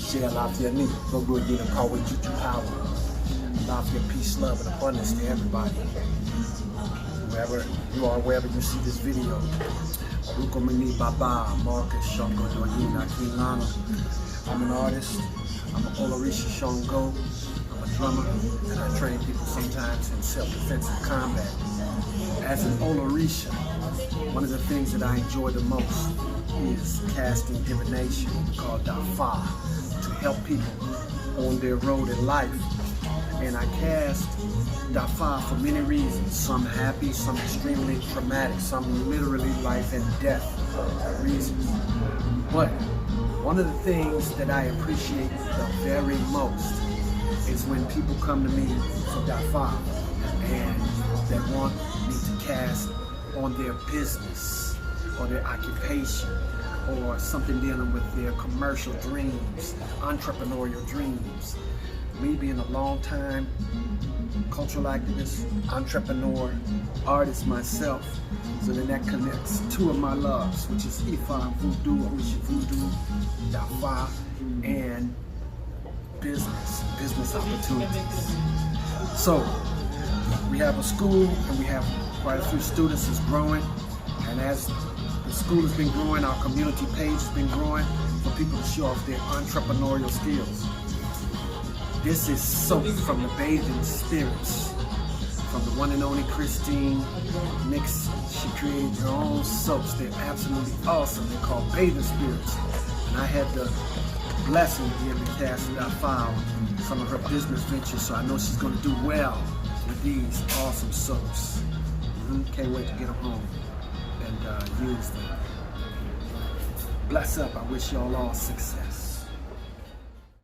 share lafia ni, gogo yina kawa JUJUPOWER. Lafia, peace, love, and abundance to everybody. Wherever you are, wherever you see this video. Rukomini Baba, Marcus, Shongo, Doyina, Kilana. I'm an artist. I'm an ՕRԻШÀ Shongo. I'm a drummer, and I train people sometimes in self-defense and combat. As an ՕRÍSHA, one of the things that I enjoy the most is casting divination called Dáfá to help people on their road in life. And I cast Dáfá for many reasons, some happy, some extremely traumatic, some literally life and death reasons. But one of the things that I appreciate the very most is when people come to me for Dáfá and they want me to cast on their business or their occupation or something dealing with their commercial dreams, entrepreneurial dreams. Me being a long-time cultural activist, entrepreneur, artist myself, so then that connects two of my loves, which is Ifa, Voodoo, ՕRÍŞÀ Voodoo, Dáfá, and business opportunities. So we have a school and we have quite a few students that's growing, and as the school has been growing, our community page has been growing for people to show off their entrepreneurial skills. This is soap from the bathing spirits, from the one and only Christine Mix. She created her own soaps. They're absolutely awesome. They're called bathing spirits. And I had the blessing to be able to cast Dáfá on some of her business ventures, so I know she's going to do well with these awesome soaps. Can't wait to get them home and use them. Bless up. I wish y'all all success.